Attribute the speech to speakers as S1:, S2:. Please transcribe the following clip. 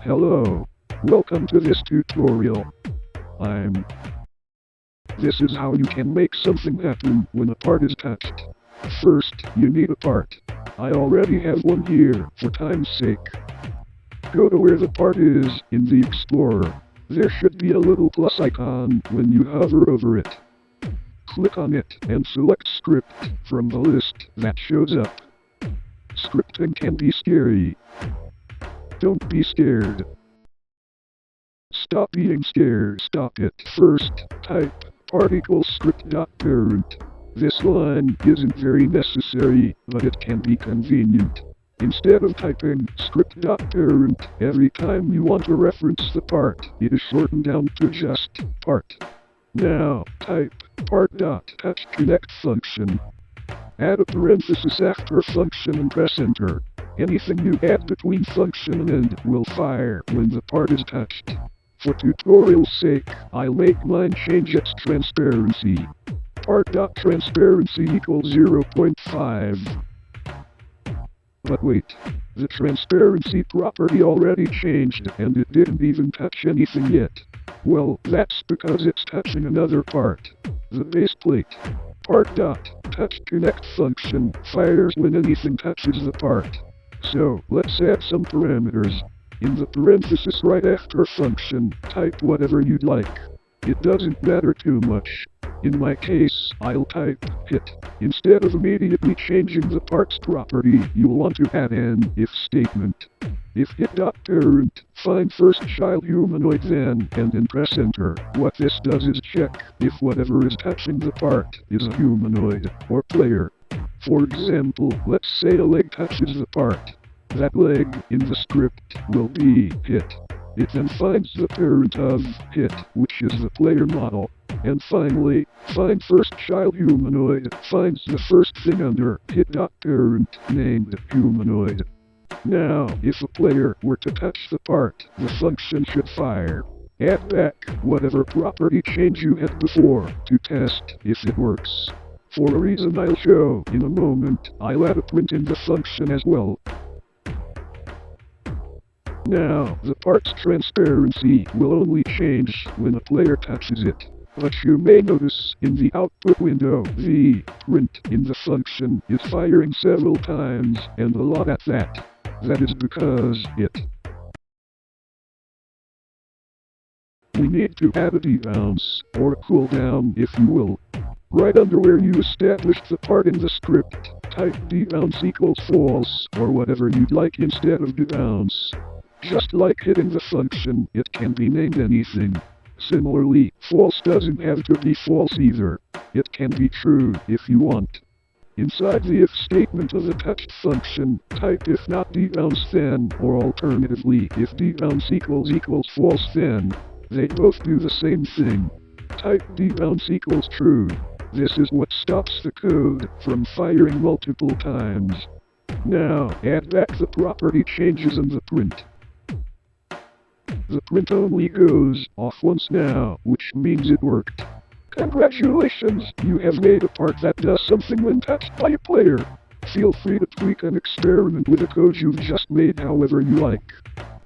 S1: Hello, welcome to this tutorial. This is how you can make something happen when a part is touched. First, you need a part. I already have one here, for time's sake. Go to where the part is in the Explorer. There should be a little plus icon when you hover over it. Click on it and select Script from the list that shows up. Scripting can be scary. Don't be scared. Stop being scared. Stop it. First, type part equals script.parent. This line isn't very necessary, but it can be convenient. Instead of typing script.parent every time you want to reference the part, it is shortened down to just part. Now, type Part.Touched connect function. Add a parenthesis after function and press enter. Anything you add between function and end will fire when the part is touched. For tutorial's sake, I'll make mine change its transparency. Part.transparency equals 0.5. But wait, the transparency property already changed and it didn't even touch anything yet. Well, that's because it's touching another part, the base plate. Part.Touched connect function fires when anything touches the part. So, let's add some parameters. In the parenthesis right after function, type whatever you'd like. It doesn't matter too much. In my case, I'll type hit. Instead of immediately changing the part's property, you'll want to add an if statement. If hit.parent, find first child humanoid then, and then press enter. What this does is check if whatever is touching the part is a humanoid or player. For example, let's say a leg touches the part. That leg in the script will be hit. It then finds the parent of hit, which is the player model. And finally, find first child humanoid finds the first thing under hit.parent named humanoid. Now, if a player were to touch the part, the function should fire. Add back whatever property change you had before to test if it works. For a reason I'll show in a moment, I'll add a print in the function as well. Now, the part's transparency will only change when a player touches it. But you may notice in the output window, the print in the function is firing several times, and a lot at that. That is because we need to add a debounce, or a cooldown if you will. Right under where you established the part in the script, type debounce equals false, or whatever you'd like instead of debounce. Just like hit in the function, it can be named anything. Similarly, false doesn't have to be false either. It can be true if you want. Inside the if statement of the touched function, type if not debounce then, or alternatively, if debounce equals false then. They both do the same thing. Type debounce equals true. This is what stops the code from firing multiple times. Now, add back the property changes in the print. The print only goes off once now, which means it worked. Congratulations, you have made a part that does something when touched by a player. Feel free to tweak and experiment with the code you've just made however you like.